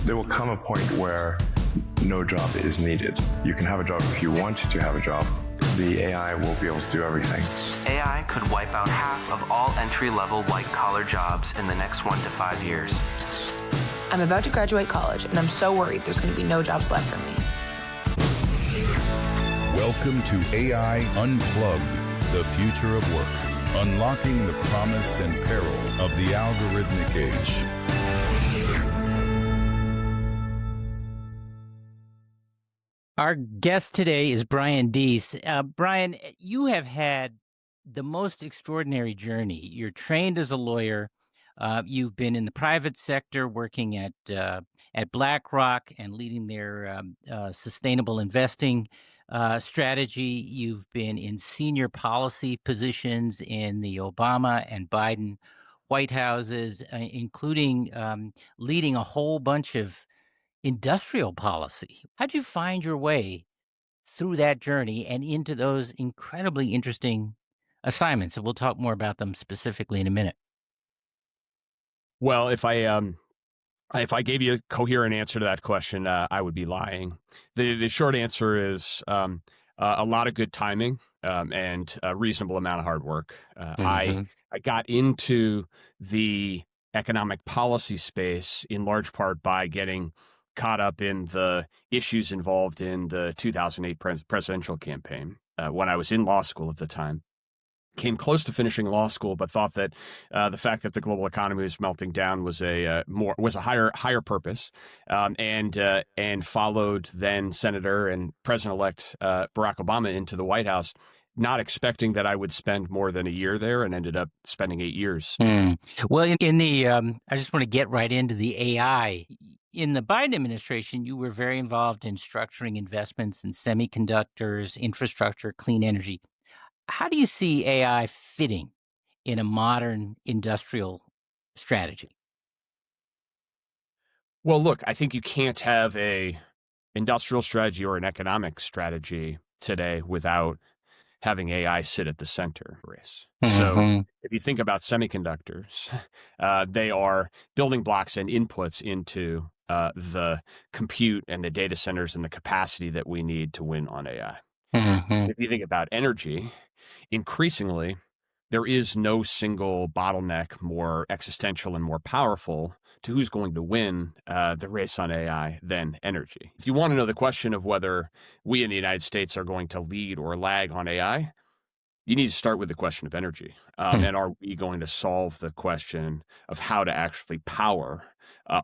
There will come a point where no job is needed. You can have a job if you want to have a job. The AI will be able to do everything. AI could wipe out half of all entry-level white-collar jobs in the next 1 to 5 years. I'm about to graduate college, and I'm so worried there's going to be no jobs left for me. Welcome to AI Unplugged, the future of work, unlocking the promise and peril of the algorithmic age. Our guest today is Brian Deese. Brian, you have had the most extraordinary journey. You're trained as a lawyer. You've been in the private sector working at BlackRock and leading their sustainable investing strategy. You've been in senior policy positions in the Obama and Biden White Houses, including leading a whole bunch of industrial policy. How'd you find your way through that journey and into those incredibly interesting assignments? And we'll talk more about them specifically in a minute. Well, if I gave you a coherent answer to that question, I would be lying. The short answer is a lot of good timing and a reasonable amount of hard work. I got into the economic policy space in large part by getting caught up in the issues involved in the 2008 presidential campaign when I was in law school at the time. Came close to finishing law school, but thought that the fact that the global economy was melting down was a higher purpose, and followed then Senator and President-elect Barack Obama into the White House, not expecting that I would spend more than a year there, and ended up spending 8 years. Well, I just want to get right into the AI. In the Biden administration, you were very involved in structuring investments in semiconductors, infrastructure, clean energy. How do you see AI fitting in a modern industrial strategy? Well, look, I think you can't have a industrial strategy or an economic strategy today without having AI sit at the center race. So if you think about semiconductors, they are building blocks and inputs into the compute and the data centers and the capacity that we need to win on AI. If you think about energy, increasingly, there is no single bottleneck more existential and more powerful to who's going to win the race on AI than energy. If you want to know the question of whether we in the United States are going to lead or lag on AI, you need to start with the question of energy. And are we going to solve the question of how to actually power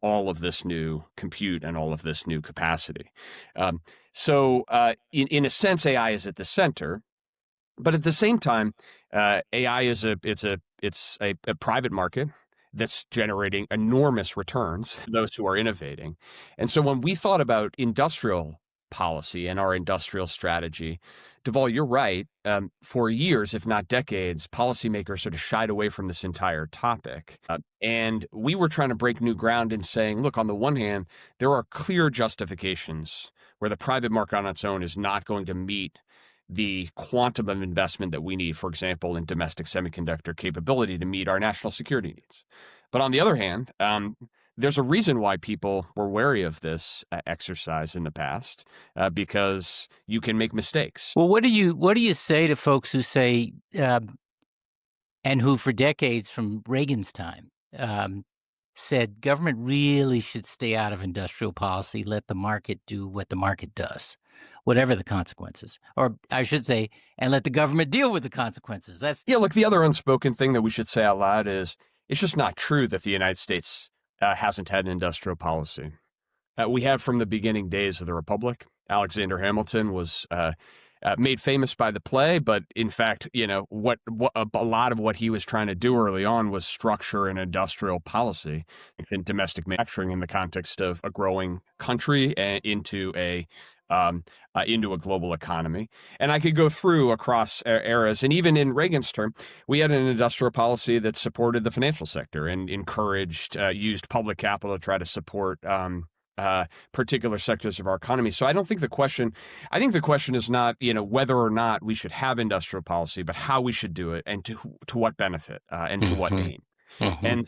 all of this new compute and all of this new capacity? So in a sense, AI is at the center. But at the same time, AI is a private market that's generating enormous returns for those who are innovating. And so when we thought about industrial policy and our industrial strategy, Deval, you're right. For years, if not decades, policymakers sort of shied away from this entire topic. And we were trying to break new ground in saying, look, on the one hand, there are clear justifications where the private market on its own is not going to meet the quantum of investment that we need, for example, in domestic semiconductor capability to meet our national security needs. But on the other hand, there's a reason why people were wary of this exercise in the past, because you can make mistakes. Well, what do you say to folks who say, and who for decades from Reagan's time said government really should stay out of industrial policy, let the market do what the market does, whatever the consequences, or I should say, and let the government deal with the consequences. Look, the other unspoken thing that we should say out loud is it's just not true that the United States hasn't had an industrial policy. We have from the beginning days of the Republic. Alexander Hamilton was made famous by the play, but in fact, what a lot of what he was trying to do early on was structure an industrial policy within domestic manufacturing in the context of a growing country and into a global economy. And I could go through across eras. And even in Reagan's term, we had an industrial policy that supported the financial sector and encouraged, used public capital to try to support particular sectors of our economy. So I think the question is not, whether or not we should have industrial policy, but how we should do it and to what benefit and to what aim. And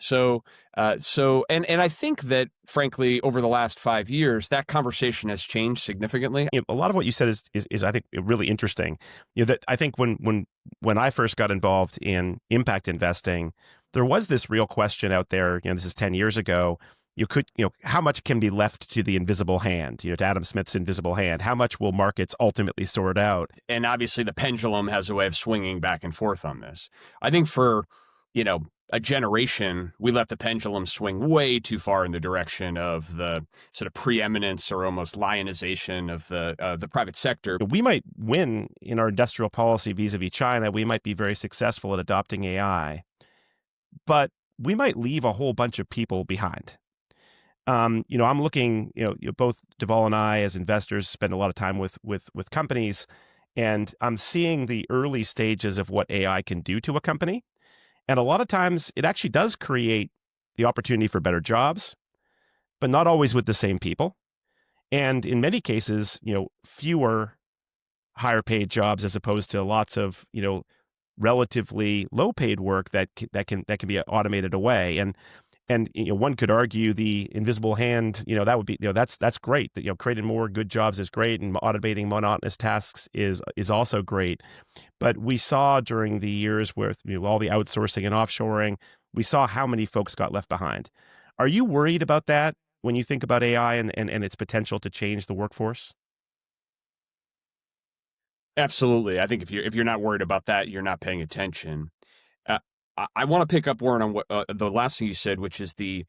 and I think that, frankly, over the last 5 years, that conversation has changed significantly. A lot of what you said is I think really interesting. That I think when I first got involved in impact investing, there was this real question out there. This is 10 years ago. How much can be left to the invisible hand? To Adam Smith's invisible hand. How much will markets ultimately sort out? And obviously, the pendulum has a way of swinging back and forth on this. I think for a generation, we let the pendulum swing way too far in the direction of the sort of preeminence or almost lionization of the private sector. We might win in our industrial policy vis-a-vis China. We might be very successful at adopting AI, but we might leave a whole bunch of people behind. I'm looking, both Deval and I as investors spend a lot of time with companies, and I'm seeing the early stages of what AI can do to a company. And a lot of times it actually does create the opportunity for better jobs, but not always with the same people. And in many cases, fewer higher paid jobs as opposed to lots of, relatively low paid work that can be automated away. And one could argue the invisible hand, that would be, that's great. That, creating more good jobs is great, and automating monotonous tasks is also great. But we saw during the years with all the outsourcing and offshoring, we saw how many folks got left behind. Are you worried about that when you think about AI and its potential to change the workforce? Absolutely. I think if you're not worried about that, you're not paying attention. I want to pick up, Warren, on what the last thing you said, which is the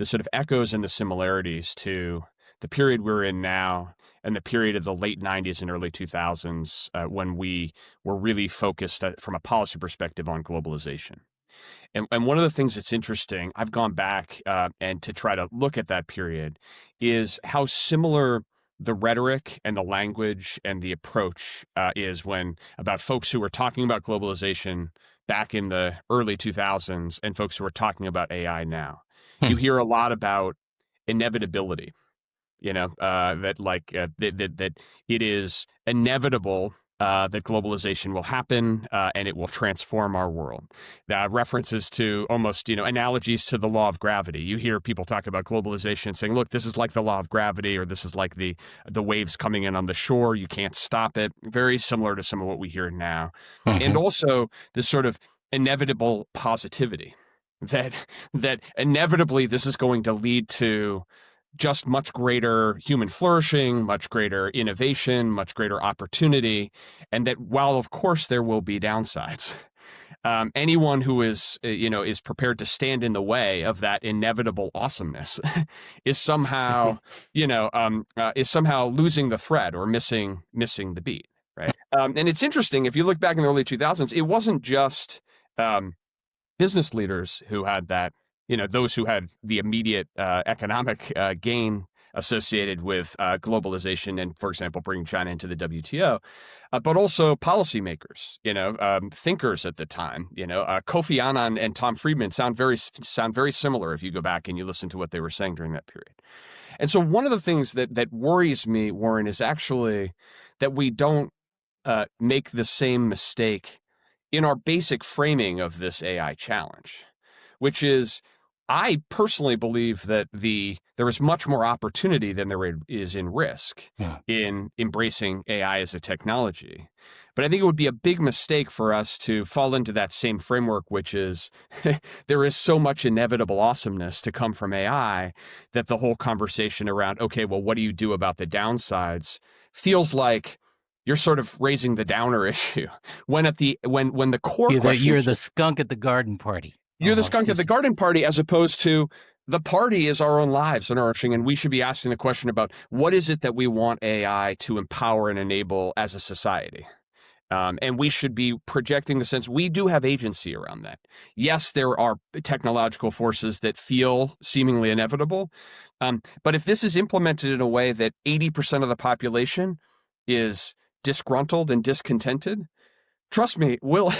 sort of echoes and the similarities to the period we're in now and the period of the late 90s and early 2000s when we were really focused from a policy perspective on globalization. And one of the things that's interesting, I've gone back and to try to look at that period, is how similar the rhetoric and the language and the approach is when about folks who were talking about globalization back in the early 2000s and folks who are talking about AI now. You hear a lot about inevitability, that it is inevitable that globalization will happen and it will transform our world. References to almost, analogies to the law of gravity. You hear people talk about globalization saying, look, this is like the law of gravity, or this is like the waves coming in on the shore. You can't stop it. Very similar to some of what we hear now. And also this sort of inevitable positivity that inevitably this is going to lead to just much greater human flourishing, much greater innovation, much greater opportunity, and that while of course there will be downsides, anyone who is prepared to stand in the way of that inevitable awesomeness is somehow losing the thread or missing the beat, right? And it's interesting, if you look back in the early 2000s, it wasn't just business leaders who had that. Those who had the immediate economic gain associated with globalization and, for example, bringing China into the WTO, but also policymakers, thinkers at the time. Kofi Annan and Tom Friedman sound very similar if you go back and you listen to what they were saying during that period. And so one of the things that worries me, Warren, is actually that we don't make the same mistake in our basic framing of this AI challenge, which is, I personally believe that there is much more opportunity than there is in risk in embracing AI as a technology. But I think it would be a big mistake for us to fall into that same framework, which is there is so much inevitable awesomeness to come from AI that the whole conversation around, okay, well, what do you do about the downsides, feels like you're sort of raising the downer issue when the core question, you're the skunk at the garden party. You're the skunk at the garden party, as opposed to the party is our own lives and nourishing. And we should be asking the question about what is it that we want AI to empower and enable as a society? And we should be projecting the sense we do have agency around that. Yes, there are technological forces that feel seemingly inevitable. But if this is implemented in a way that 80% of the population is disgruntled and discontented, trust me, we'll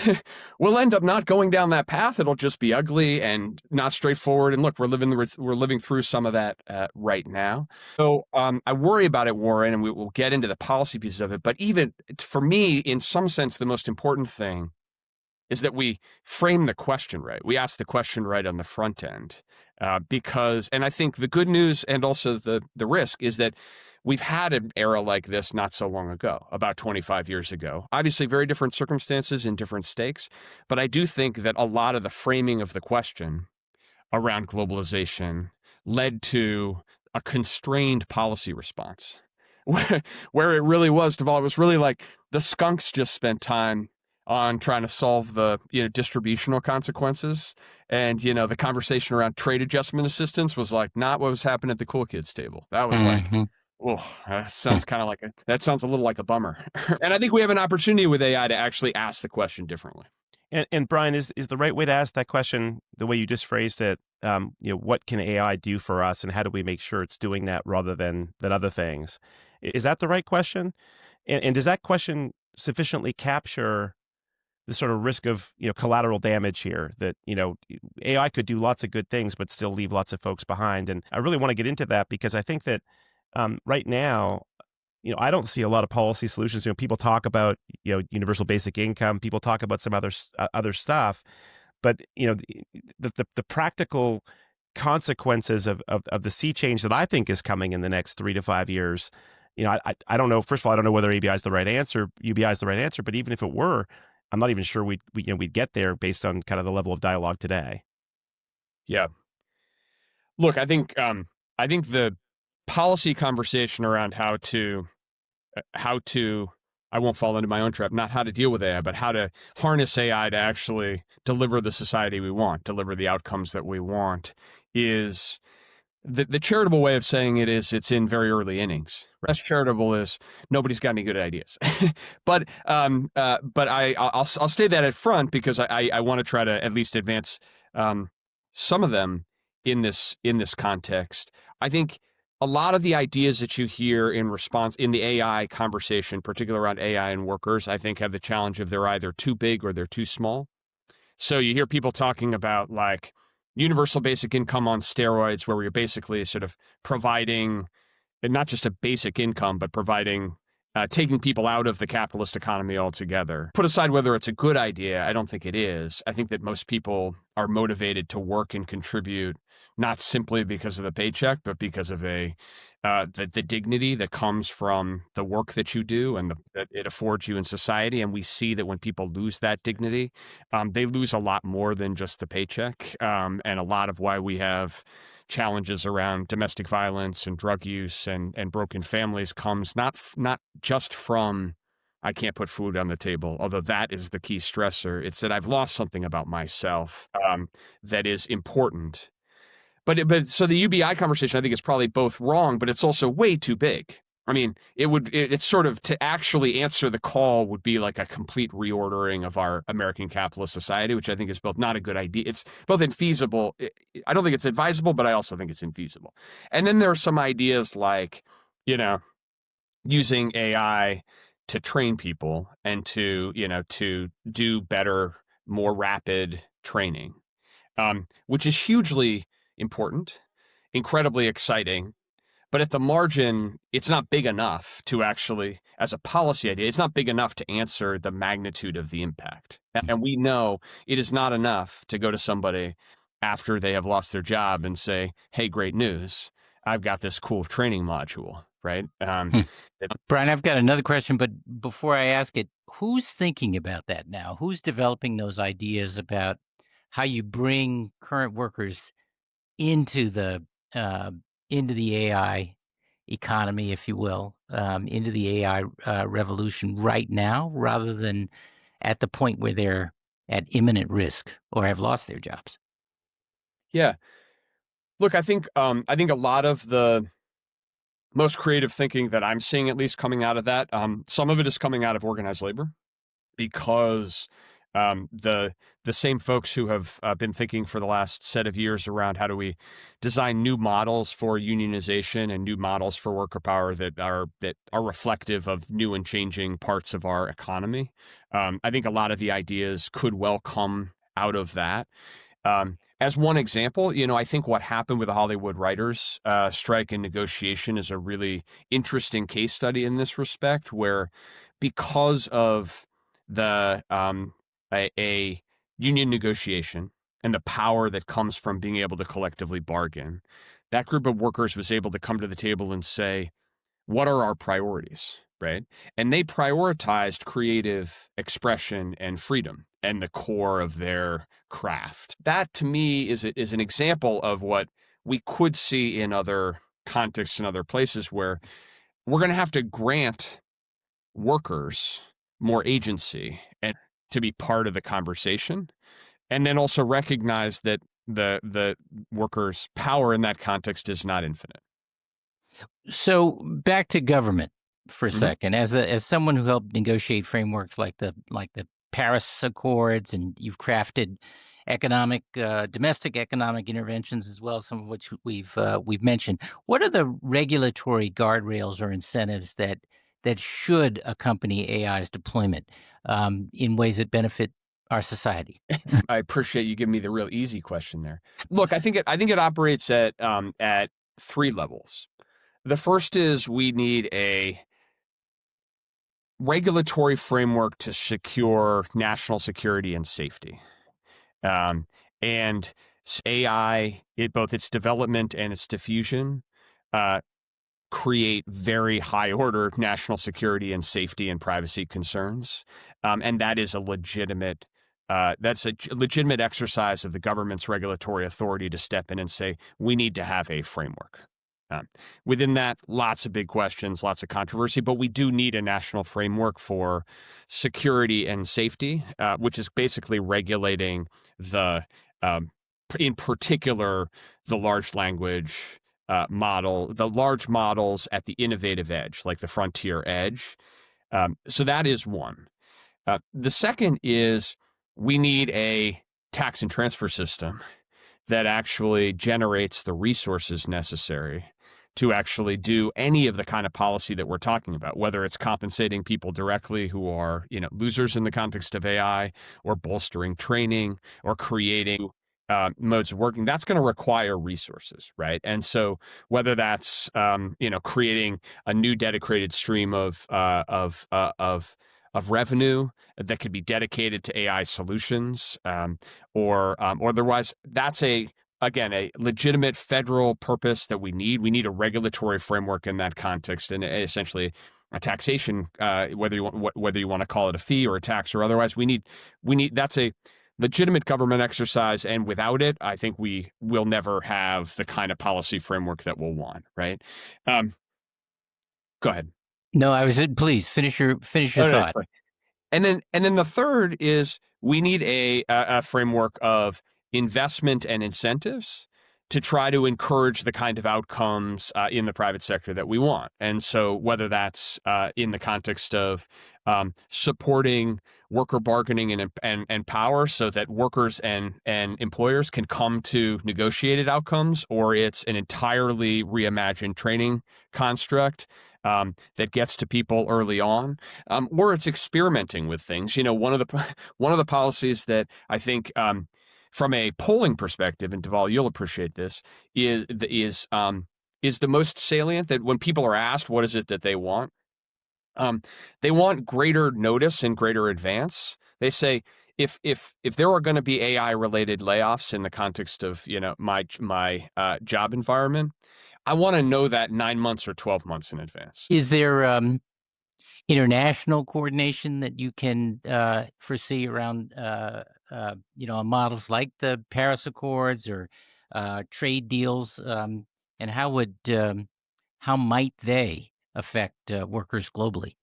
end up not going down that path. It'll just be ugly and not straightforward. And look, we're living through some of that right now. So I worry about it, Warren, and we'll get into the policy pieces of it. But even for me, in some sense, the most important thing is that we frame the question right. We ask the question right on the front end, because, and I think the good news and also the risk is that we've had an era like this not so long ago, about 25 years ago. Obviously, very different circumstances and different stakes, but I do think that a lot of the framing of the question around globalization led to a constrained policy response, where it really was, Deval, it was really like the skunks just spent time on trying to solve the distributional consequences, and the conversation around trade adjustment assistance was like not what was happening at the cool kids table. That was like, oh, that sounds kind of like that sounds a little like a bummer. And I think we have an opportunity with AI to actually ask the question differently. And Brian, is the right way to ask that question the way you just phrased it? What can AI do for us, and how do we make sure it's doing that rather than other things? Is that the right question? And does that question sufficiently capture the sort of risk of collateral damage here? That AI could do lots of good things, but still leave lots of folks behind. And I really want to get into that because I think that right now, I don't see a lot of policy solutions. People talk about universal basic income. People talk about some other stuff, but the practical consequences of the sea change that I think is coming in the next 3 to 5 years. I don't know. First of all, I don't know whether UBI is the right answer. But even if it were, I'm not even sure we'd get there based on kind of the level of dialogue today. Yeah. Look, I think the policy conversation around how to I won't fall into my own trap, not how to deal with AI, but how to harness AI to actually deliver the society we want, deliver the outcomes that we want, is the charitable way of saying it is it's in very early innings. Less charitable is nobody's got any good ideas. but I'll stay that at front because I want to try to at least advance some of them in this context. I think a lot of the ideas that you hear in response in the AI conversation, particularly around AI and workers, I think have the challenge of they're either too big or they're too small. So you hear people talking about like universal basic income on steroids, where you're basically sort of providing, and not just a basic income, but providing, taking people out of the capitalist economy altogether. Put aside whether it's a good idea, I don't think it is. I think that most people are motivated to work and contribute, not simply because of the paycheck, but because of the dignity that comes from the work that you do and that it affords you in society. And we see that when people lose that dignity, they lose a lot more than just the paycheck. And a lot of why we have challenges around domestic violence and drug use and broken families comes not just from I can't put food on the table, although that is the key stressor. It's that I've lost something about myself that is important. But so the UBI conversation, I think, is probably both wrong, but it's also way too big. I mean, it's sort of, to actually answer the call would be like a complete reordering of our American capitalist society, which I think is both not a good idea. It's both infeasible. I don't think it's advisable, but I also think it's infeasible. And then there are some ideas like, using AI to train people and to do better, more rapid training, which is hugely important, incredibly exciting, but at the margin, it's not big enough to actually, as a policy idea, it's not big enough to answer the magnitude of the impact. And we know it is not enough to go to somebody after they have lost their job and say, hey, great news, I've got this cool training module, right? Brian, I've got another question, but before I ask it, who's thinking about that now? Who's developing those ideas about how you bring current workers into the AI economy, if you will, into the AI revolution right now, rather than at the point where they're at imminent risk or have lost their jobs? Yeah. Look, I think a lot of the most creative thinking that I'm seeing, at least coming out of that, some of it is coming out of organized labor, because the same folks who have been thinking for the last set of years around how do we design new models for unionization and new models for worker power that are reflective of new and changing parts of our economy. I think a lot of the ideas could well come out of that. As one example, I think what happened with the Hollywood writers strike and negotiation is a really interesting case study in this respect, where because of the a union negotiation and the power that comes from being able to collectively bargain, that group of workers was able to come to the table and say, what are our priorities, right? And they prioritized creative expression and freedom and the core of their craft. That, to me, is an example of what we could see in other contexts and other places where we're going to have to grant workers more agency and to be part of the conversation, and then also recognize that the workers' power in that context is not infinite. So back to government for a second. As someone who helped negotiate frameworks like the Paris Accords, and you've crafted domestic economic interventions as well, some of which we've mentioned. What are the regulatory guardrails or incentives that should accompany AI's deployment in ways that benefit our society? I appreciate you giving me the real easy question there. Look, I think it operates at 3 levels. The first is we need a regulatory framework to secure national security and safety. And AI, both its development and its diffusion, create very high order national security and safety and privacy concerns. And that is a legitimate exercise of the government's regulatory authority to step in and say, we need to have a framework. Within that, lots of big questions, lots of controversy, but we do need a national framework for security and safety, which is basically regulating in particular, the large language the large models at the innovative edge, like the frontier edge. So that is one. The second is we need a tax and transfer system that actually generates the resources necessary to actually do any of the kind of policy that we're talking about, whether it's compensating people directly who are, losers in the context of AI, or bolstering training, or creating modes of working. That's going to require resources, right? And so whether that's creating a new dedicated stream of revenue that could be dedicated to AI solutions, or otherwise, that's a legitimate federal purpose that we need. We need a regulatory framework in that context, and essentially a taxation, whether you want to call it a fee or a tax or otherwise. We need that's a legitimate government exercise, and without it, I think we will never have the kind of policy framework that we'll want. Right? Go ahead. No, please finish your thought. No, and then the third is we need a framework of investment and incentives to try to encourage the kind of outcomes in the private sector that we want. And so whether that's in the context of supporting worker bargaining and power so that workers and employers can come to negotiated outcomes, or it's an entirely reimagined training construct that gets to people early on, or it's experimenting with things. One of the policies that I think from a polling perspective, and Deval, you'll appreciate this, is the most salient, that when people are asked what is it that they want greater notice and greater advance. They say, if there are going to be AI related layoffs in the context of my job environment, I want to know that 9 months or 12 months in advance. Is there international coordination that you can foresee around models like the Paris Accords or trade deals, and how might they affect workers globally?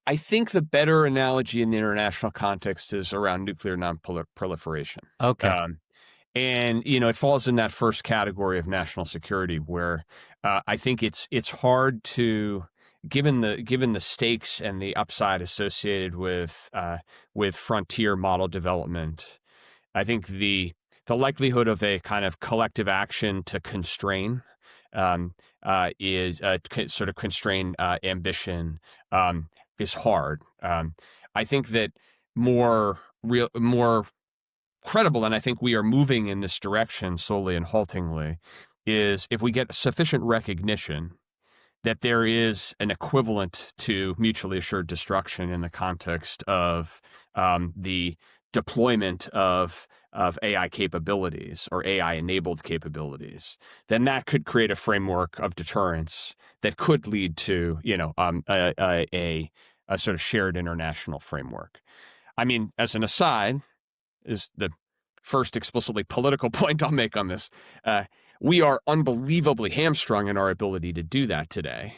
I think the better analogy in the international context is around nuclear non-proliferation. Okay. And it falls in that first category of national security, where I think it's hard to, given the stakes and the upside associated with frontier model development. I think the likelihood of a kind of collective action to constrain is sort of constrain ambition is hard. I think that more credible, and I think we are moving in this direction slowly and haltingly, is if we get sufficient recognition that there is an equivalent to mutually assured destruction in the context of the deployment of AI capabilities or AI-enabled capabilities, then that could create a framework of deterrence that could lead to, a sort of shared international framework. I mean, as an aside, is the first explicitly political point I'll make on this. We are unbelievably hamstrung in our ability to do that today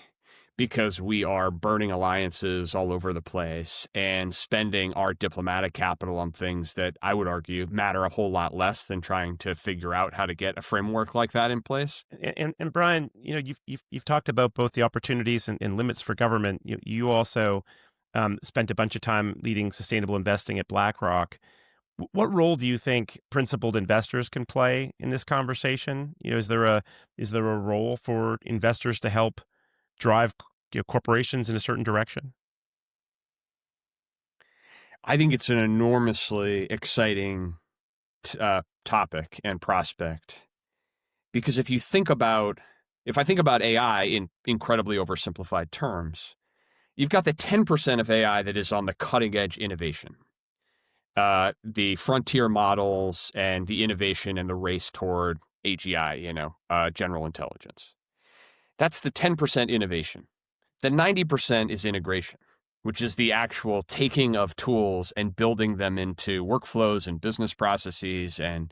because we are burning alliances all over the place and spending our diplomatic capital on things that I would argue matter a whole lot less than trying to figure out how to get a framework like that in place. And Brian, you've talked about both the opportunities and limits for government. You also spent a bunch of time leading sustainable investing at BlackRock. What role do you think principled investors can play in this conversation? Is there a role for investors to help drive corporations in a certain direction? I think it's an enormously exciting topic and prospect, because if I think about AI in incredibly oversimplified terms, you've got the 10% of AI that is on the cutting edge innovation. The frontier models and the innovation and the race toward AGI, general intelligence. That's the 10% innovation. The 90% is integration, which is the actual taking of tools and building them into workflows and business processes. And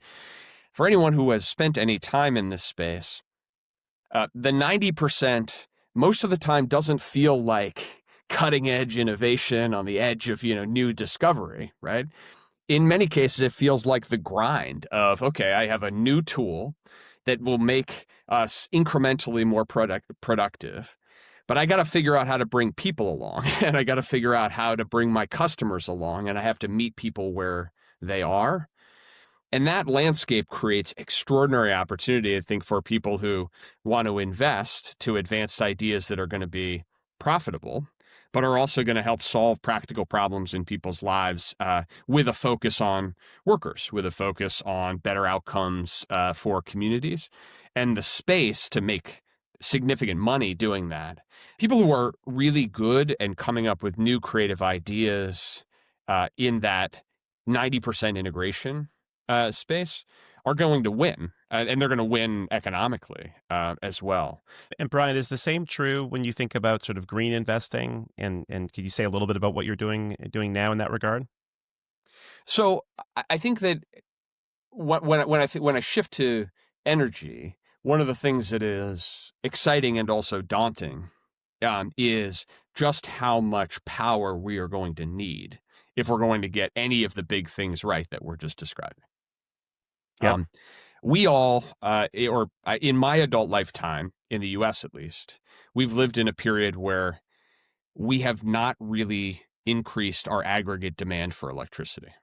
for anyone who has spent any time in this space, the 90% most of the time doesn't feel like cutting edge innovation on the edge of, new discovery, right? In many cases, it feels like the grind of, okay, I have a new tool that will make us incrementally more productive, but I got to figure out how to bring people along, and I got to figure out how to bring my customers along, and I have to meet people where they are. And that landscape creates extraordinary opportunity, I think, for people who want to invest to advance ideas that are going to be profitable, but are also going to help solve practical problems in people's lives with a focus on workers, with a focus on better outcomes for communities, and the space to make significant money doing that. People who are really good and coming up with new creative ideas in that 90% integration space are going to win, and they're going to win economically as well. And Brian, is the same true when you think about sort of green investing? And could you say a little bit about what you're doing now in that regard? So I think that when I shift to energy, one of the things that is exciting and also daunting is just how much power we are going to need if we're going to get any of the big things right that we're just describing. Yeah. We all, in my adult lifetime, in the US at least, we've lived in a period where we have not really increased our aggregate demand for electricity.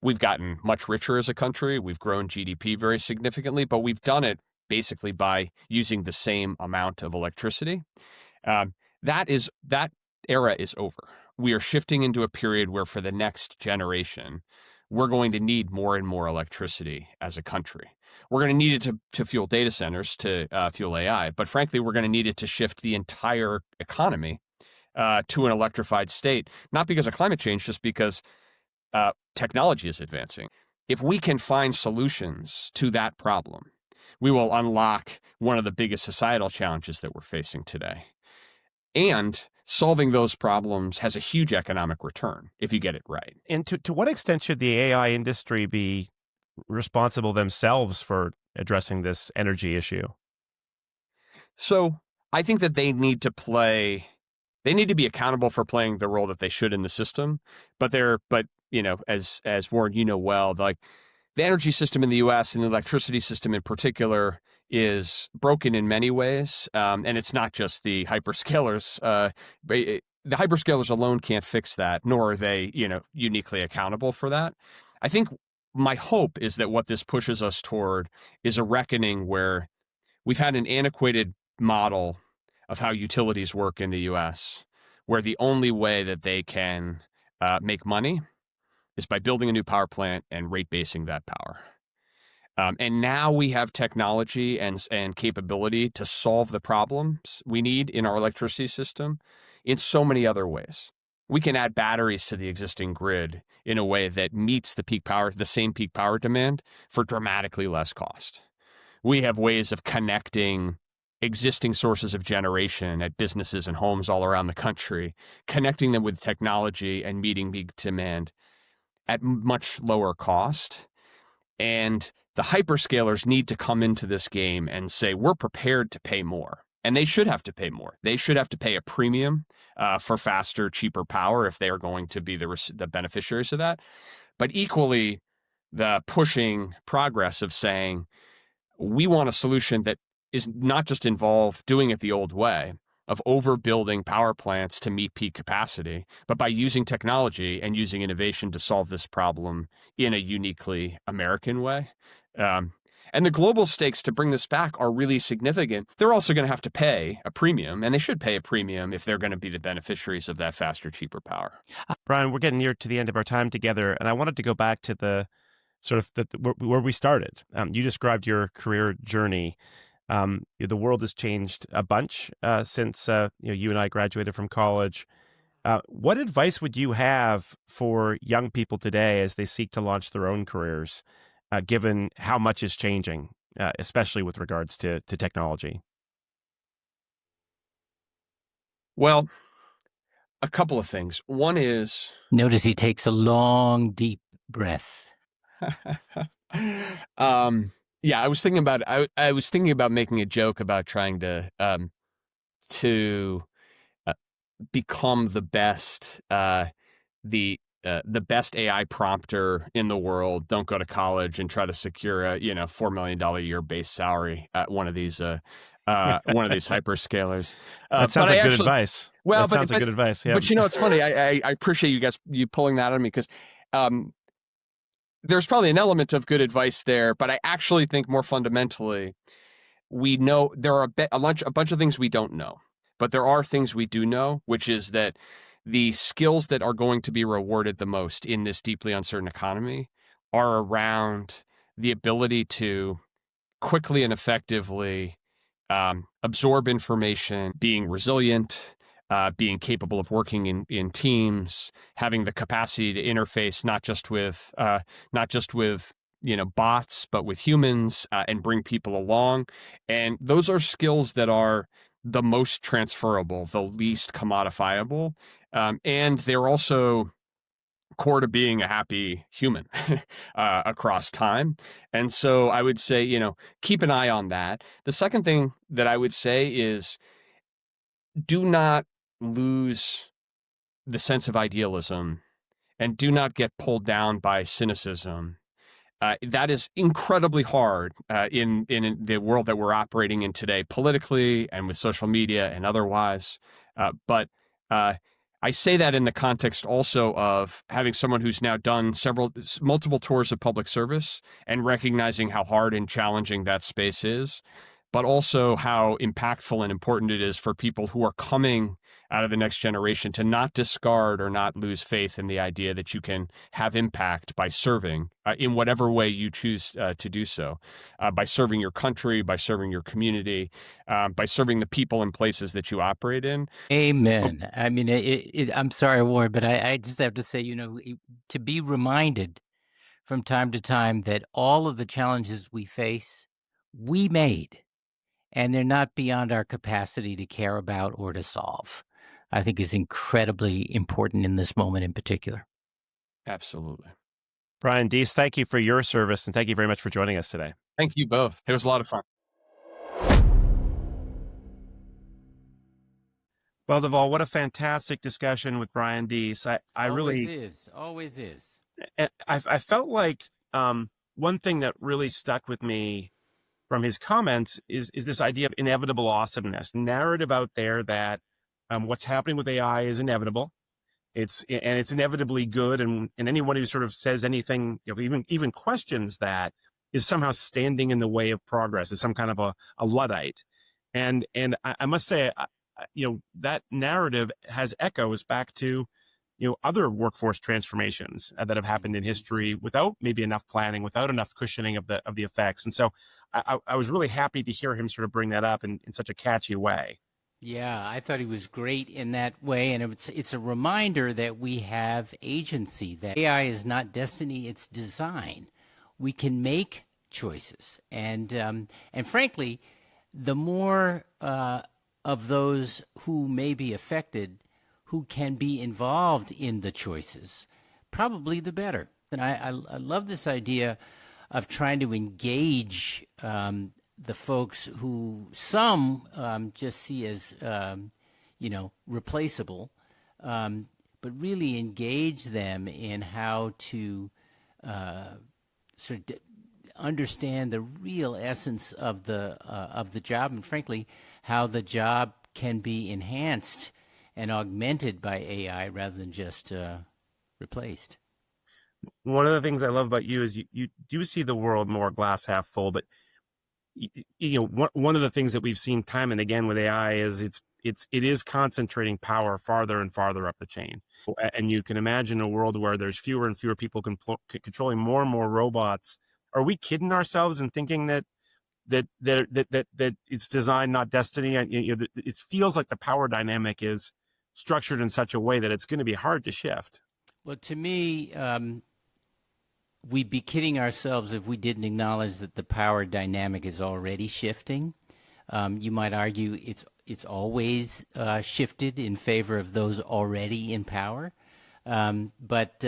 We've gotten much richer as a country. We've grown GDP very significantly, but we've done it basically by using the same amount of electricity. That era is over. We are shifting into a period where for the next generation, we're going to need more and more electricity as a country. We're going to need it to fuel data centers, to fuel AI, but frankly, we're going to need it to shift the entire economy to an electrified state, not because of climate change, just because technology is advancing. If we can find solutions to that problem, we will unlock one of the biggest societal challenges that we're facing today. And solving those problems has a huge economic return if you get it right. And to what extent should the AI industry be responsible themselves for addressing this energy issue? So I think that they need to be accountable for playing the role that they should in the system. But as Warren, well, like the energy system in the US and the electricity system in particular is broken in many ways. And it's not just the hyperscalers. The hyperscalers alone can't fix that, nor are they, uniquely accountable for that. I think my hope is that what this pushes us toward is a reckoning where we've had an antiquated model of how utilities work in the US, where the only way that they can make money is by building a new power plant and rate basing that power. And now we have technology and capability to solve the problems we need in our electricity system in so many other ways. We can add batteries to the existing grid in a way that meets the same peak power demand for dramatically less cost. We have ways of connecting existing sources of generation at businesses and homes all around the country, connecting them with technology and meeting peak demand at much lower cost. And the hyperscalers need to come into this game and say, we're prepared to pay more. And they should have to pay more. They should have to pay a premium for faster, cheaper power if they are going to be the beneficiaries of that. But equally, the pushing progress of saying, we want a solution that is not just involve doing it the old way of overbuilding power plants to meet peak capacity, but by using technology and using innovation to solve this problem in a uniquely American way. And the global stakes to bring this back are really significant. They're also going to have to pay a premium, and they should pay a premium if they're going to be the beneficiaries of that faster, cheaper power. Brian, we're getting near to the end of our time together, and I wanted to go back to the sort of where we started. You described your career journey. The world has changed a bunch since you and I graduated from college. What advice would you have for young people today as they seek to launch their own careers, given how much is changing, especially with regards to technology? Well, a couple of things. One is... Notice he takes a long, deep breath. Yeah, I was thinking about I was thinking about making a joke about trying to become the best best AI prompter in the world. Don't go to college and try to secure a $4 million a year base salary at one of these hyperscalers. That sounds like good advice. Well, that sounds like good advice. Yeah. But it's funny. I appreciate you pulling that on me because there's probably an element of good advice there, but I actually think more fundamentally, we know there are a bunch of things we don't know, but there are things we do know, which is that the skills that are going to be rewarded the most in this deeply uncertain economy are around the ability to quickly and effectively absorb information, being resilient, being capable of working in teams, having the capacity to interface not just with bots, but with humans and bring people along. And those are skills that are the most transferable, the least commodifiable, and they're also core to being a happy human across time. And so I would say, keep an eye on that. The second thing that I would say is do not lose the sense of idealism and do not get pulled down by cynicism. That is incredibly hard in the world that we're operating in today, politically and with social media and otherwise. But I say that in the context also of having someone who's now done multiple tours of public service and recognizing how hard and challenging that space is, but also how impactful and important it is for people who are coming out of the next generation to not discard or not lose faith in the idea that you can have impact by serving in whatever way you choose to do so, by serving your country, by serving your community, by serving the people and places that you operate in. Amen. I mean, I'm sorry, Warren, but I just have to say, to be reminded from time to time that all of the challenges we face, we made, and they're not beyond our capacity to care about or to solve, I think is incredibly important in this moment in particular. Absolutely. Brian Deese, thank you for your service, and thank you very much for joining us today. Thank you both. It was a lot of fun. Well, Deval, what a fantastic discussion with Brian Deese. I Always is. I felt like one thing that really stuck with me from his comments is this idea of inevitable awesomeness, narrative out there that what's happening with AI is inevitable. It's inevitably good, and anyone who sort of says anything, even questions that, is somehow standing in the way of progress, is some kind of a Luddite. And I must say, that narrative has echoes back to other workforce transformations that have happened in history without maybe enough planning, without enough cushioning of the effects. And so I was really happy to hear him sort of bring that up in such a catchy way. Yeah, I thought he was great in that way, and it's a reminder that we have agency, that AI is not destiny, it's design. We can make choices, and frankly, the more of those who may be affected, who can be involved in the choices, probably the better. And I love this idea of trying to engage the folks who some just see as, replaceable, but really engage them in how to sort of understand the real essence of the job, and frankly, how the job can be enhanced and augmented by AI rather than just replaced. One of the things I love about you is you do see the world more glass half full, but one of the things that we've seen time and again with AI is it is concentrating power farther and farther up the chain. And you can imagine a world where there's fewer and fewer people controlling more and more robots. Are we kidding ourselves in thinking that it's design, not destiny? It feels like the power dynamic is structured in such a way that it's going to be hard to shift. Well, to me, we'd be kidding ourselves if we didn't acknowledge that the power dynamic is already shifting. You might argue it's always shifted in favor of those already in power. But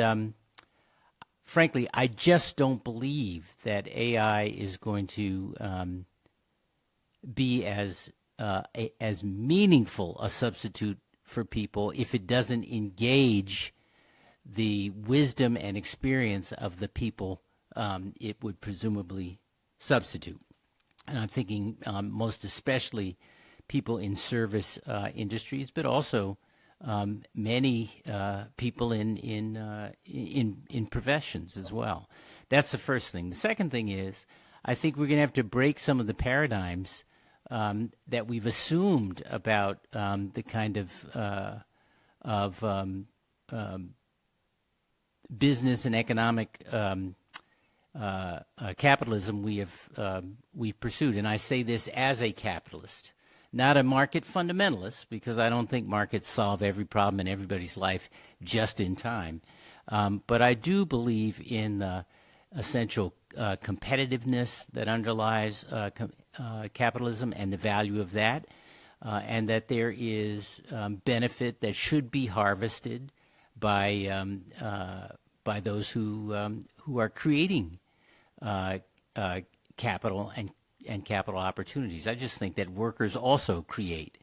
frankly, I just don't believe that AI is going to be as meaningful a substitute for people if it doesn't engage the wisdom and experience of the people it would presumably substitute. And I'm thinking most especially people in service industries, but also many people in professions as well. That's the first thing. The second thing is, I think we're going to have to break some of the paradigms that we've assumed about the kind of business and economic capitalism we've pursued. And I say this as a capitalist, not a market fundamentalist, because I don't think markets solve every problem in everybody's life just in time. But I do believe in the essential competitiveness that underlies capitalism and the value of that, and that there is benefit that should be harvested by those who are creating capital and capital opportunities. I just think that workers also create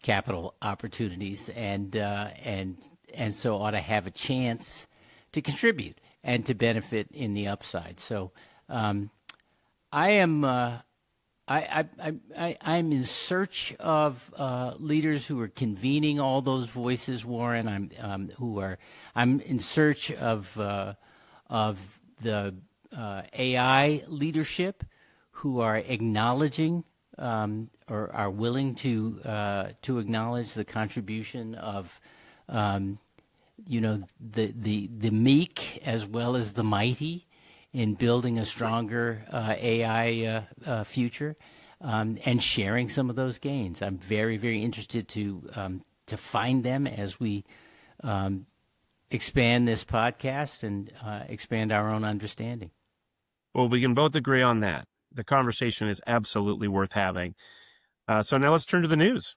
capital opportunities, and so ought to have a chance to contribute and to benefit in the upside. So I'm in search of leaders who are convening all those voices, Warren. I'm in search of the AI leadership who are acknowledging or are willing to acknowledge the contribution of the meek as well as the mighty in building a stronger AI future, and sharing some of those gains. I'm very, very interested to find them as we expand this podcast and expand our own understanding. Well, we can both agree on that. The conversation is absolutely worth having. So now let's turn to the news.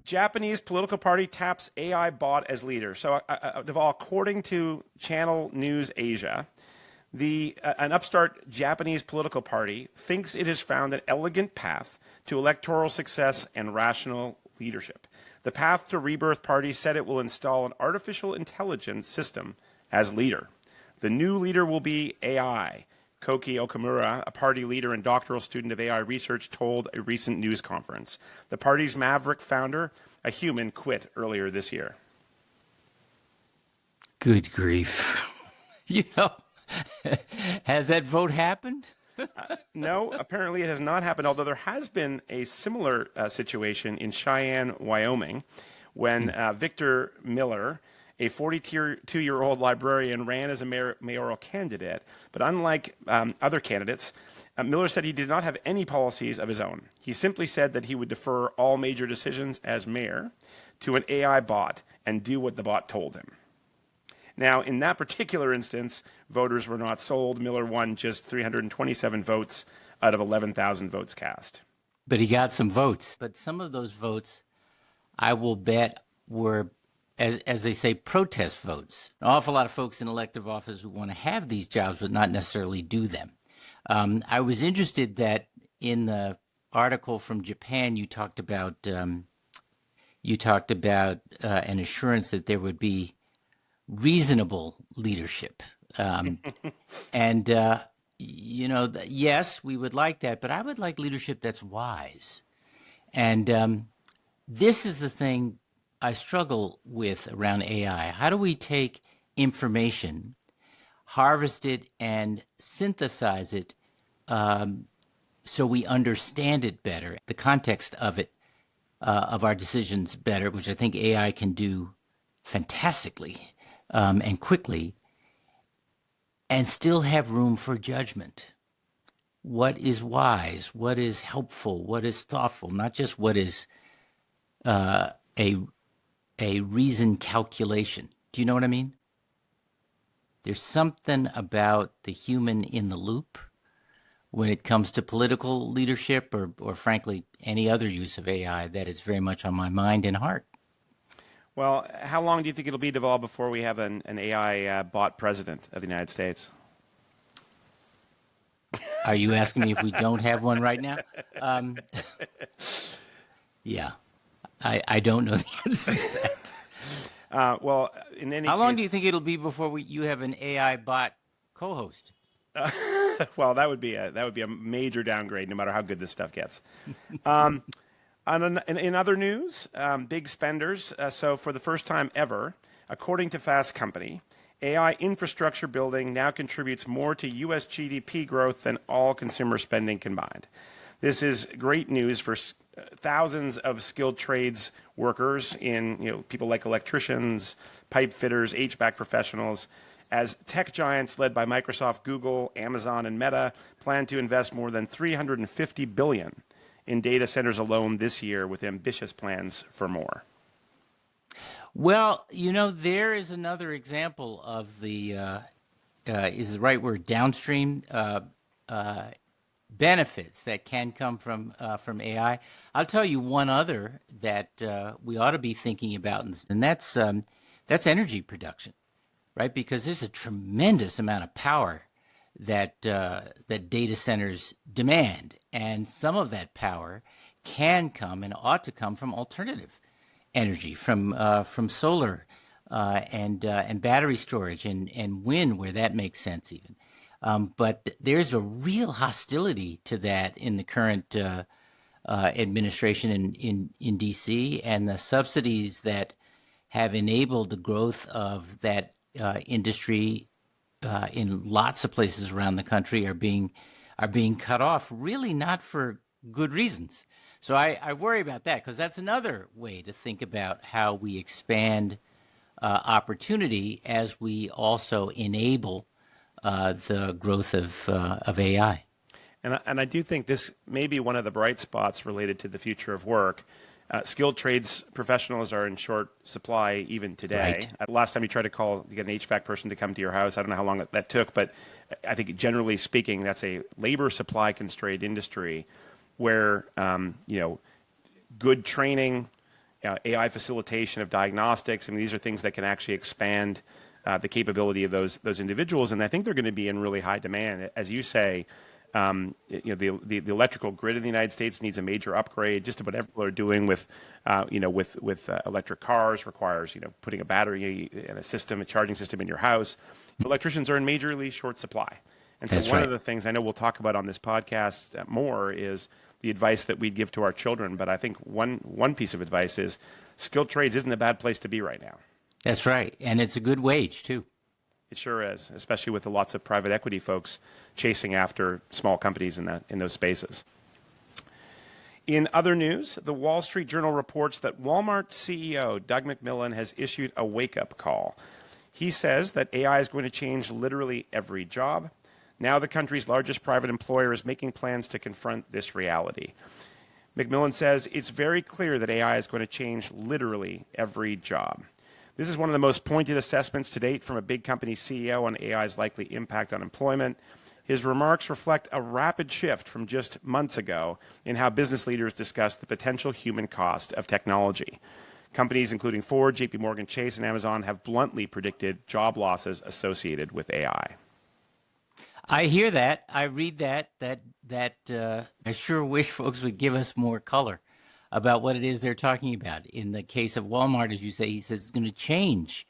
Japanese political party taps AI bot as leader. So, Deval, according to Channel News Asia, an upstart Japanese political party thinks it has found an elegant path to electoral success and rational leadership. The Path to Rebirth Party said it will install an artificial intelligence system as leader. The new leader will be AI. Koki Okamura, a party leader and doctoral student of AI research, told a recent news conference. The party's maverick founder, a human, quit earlier this year. Good grief. Has that vote happened? No, apparently it has not happened, although there has been a similar situation in Cheyenne, Wyoming, when Victor Miller, a 42-year-old librarian, ran as a mayoral candidate. But unlike other candidates, Miller said he did not have any policies of his own. He simply said that he would defer all major decisions as mayor to an AI bot and do what the bot told him. Now, in that particular instance, voters were not sold. Miller won just 327 votes out of 11,000 votes cast. But he got some votes. But some of those votes, I will bet, were, as they say, protest votes. An awful lot of folks in elective office who want to have these jobs but not necessarily do them. I was interested that in the article from Japan, you talked about an assurance that there would be reasonable leadership. Yes, we would like that, but I would like leadership that's wise. And this is the thing I struggle with around AI. How do we take information, harvest it, and synthesize it so we understand it better, the context of it, of our decisions better, which I think AI can do fantastically and quickly, and still have room for judgment. What is wise? What is helpful? What is thoughtful? Not just what is a reasoned calculation. Do you know what I mean? There's something about the human in the loop when it comes to political leadership or frankly, any other use of AI that is very much on my mind and heart. Well, how long do you think it'll be, Deval, before we have an AI bot president of the United States? Are you asking me if we don't have one right now? Yeah, I don't know the answer to that. Well, in any How long case, do you think it'll be before you have an AI bot co-host? well, that would be a major downgrade, no matter how good this stuff gets. In other news, big spenders. So for the first time ever, according to Fast Company, AI infrastructure building now contributes more to U.S. GDP growth than all consumer spending combined. This is great news for thousands of skilled trades workers in, people like electricians, pipe fitters, HVAC professionals, as tech giants led by Microsoft, Google, Amazon, and Meta plan to invest more than $350 billion in data centers alone this year, with ambitious plans for more. Well, there is another example of the, is the right word, downstream benefits that can come from AI. I'll tell you one other that we ought to be thinking about, and that's energy production, right? Because there's a tremendous amount of power that data centers demand, and some of that power can come and ought to come from alternative energy, from solar and battery storage and wind, where that makes sense even. But there's a real hostility to that in the current administration in D.C., and the subsidies that have enabled the growth of that industry in lots of places around the country are being cut off, really not for good reasons. So I worry about that, because that's another way to think about how we expand opportunity as we also enable the growth of AI. And I do think this may be one of the bright spots related to the future of work. Skilled trades professionals are in short supply even today. Right. Last time you tried to get an HVAC person to come to your house, I don't know how long that took, but I think generally speaking, that's a labor supply constrained industry where good training, AI facilitation of diagnostics, these are things that can actually expand the capability of those individuals, and I think they're going to be in really high demand. As you say, the electrical grid in the United States needs a major upgrade. Just about everything are doing with electric cars requires putting a battery and a charging system in your house. Electricians are in majorly short supply, and so one of the things I know we'll talk about on this podcast more is the advice that we'd give to our children. But I think one piece of advice is skilled trades isn't a bad place to be right now. That's right, and it's a good wage too. It sure is, especially with lots of private equity folks chasing after small companies in those spaces. In other news, the Wall Street Journal reports that Walmart CEO Doug McMillon has issued a wake-up call. He says that AI is going to change literally every job. Now the country's largest private employer is making plans to confront this reality. McMillon says it's very clear that AI is going to change literally every job. This is one of the most pointed assessments to date from a big company CEO on AI's likely impact on employment. His remarks reflect a rapid shift from just months ago in how business leaders discuss the potential human cost of technology. Companies including Ford, JP Morgan Chase, and Amazon have bluntly predicted job losses associated with AI. I hear that. I read that. I sure wish folks would give us more color about what it is they're talking about. In the case of Walmart, as you say, he says it's going to change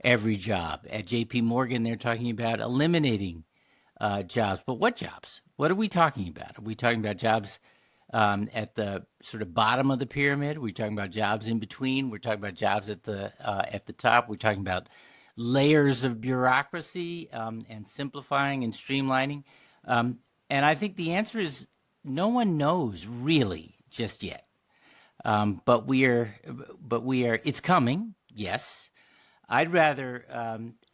every job. At JP Morgan, they're talking about eliminating jobs. But what jobs? What are we talking about? Are we talking about jobs at the sort of bottom of the pyramid? We're talking about jobs in between. We're talking about jobs at the top. We're talking about layers of bureaucracy and simplifying and streamlining. And I think the answer is no one knows really just yet. But we are. It's coming. Yes, I'd rather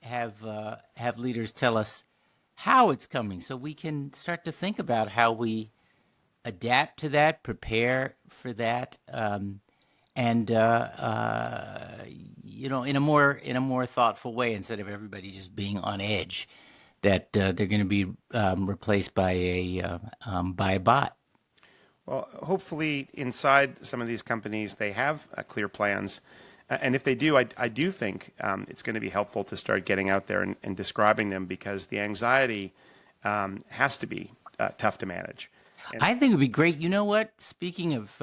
have leaders tell us how it's coming, so we can start to think about how we adapt to that, prepare for that, and in a more thoughtful way, instead of everybody just being on edge that they're going to be replaced by a bot. Well, hopefully inside some of these companies, they have clear plans. And if they do, I do think it's going to be helpful to start getting out there and describing them, because the anxiety has to be tough to manage. And I think it would be great. You know what? Speaking of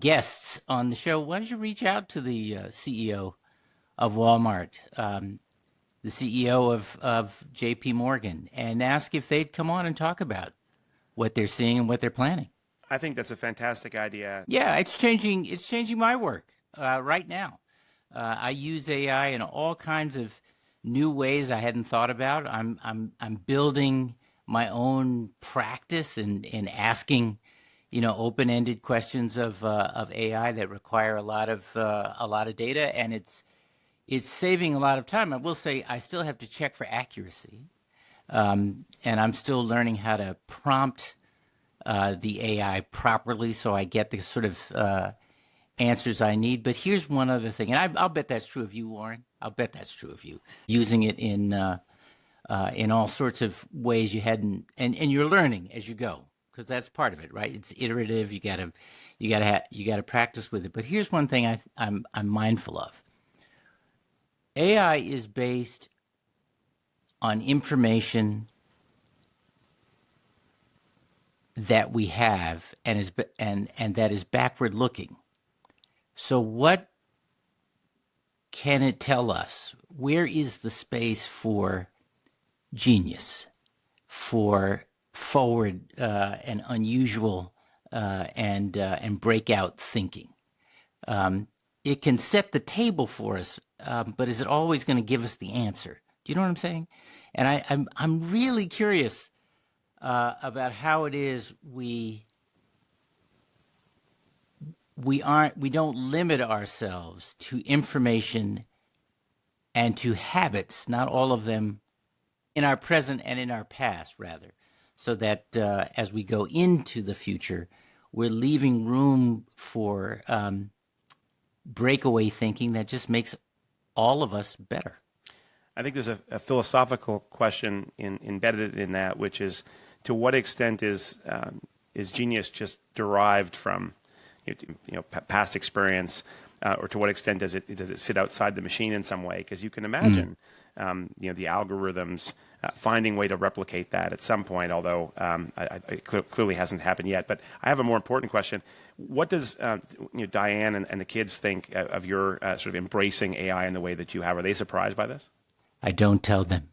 guests on the show, why don't you reach out to the CEO of Walmart, the CEO of JP Morgan, and ask if they'd come on and talk about what they're seeing and what they're planning. I think that's a fantastic idea. Yeah, it's changing my work right now. I use AI in all kinds of new ways I hadn't thought about. I'm building my own practice in asking, open-ended questions of AI that require a lot of data, and it's saving a lot of time. I will say I still have to check for accuracy, and I'm still learning how to prompt the AI properly so I get the sort of answers I need. But here's one other thing, and I'll bet that's true of you, Warren. I'll bet that's true of you. Using it in all sorts of ways you hadn't, and you're learning as you go, because that's part of it, right? It's iterative. You gotta practice with it. But here's one thing I'm mindful of. AI is based on information that we have and that is backward looking. So what can it tell us? Where is the space for genius, for forward and unusual and breakout thinking? It can set the table for us, but is it always going to give us the answer? Do you know what I'm saying? And I'm really curious about how it is we don't limit ourselves to information and to habits, not all of them, in our present and in our past, rather, so that as we go into the future, we're leaving room for breakaway thinking that just makes all of us better. I think there's a philosophical question embedded in that, which is, to what extent is genius just derived from past experience, or to what extent does it sit outside the machine in some way? Because you can imagine the algorithms finding a way to replicate that at some point, although it clearly hasn't happened yet. But I have a more important question. What does Diane and the kids think of your sort of embracing AI in the way that you have? Are they surprised by this? I don't tell them.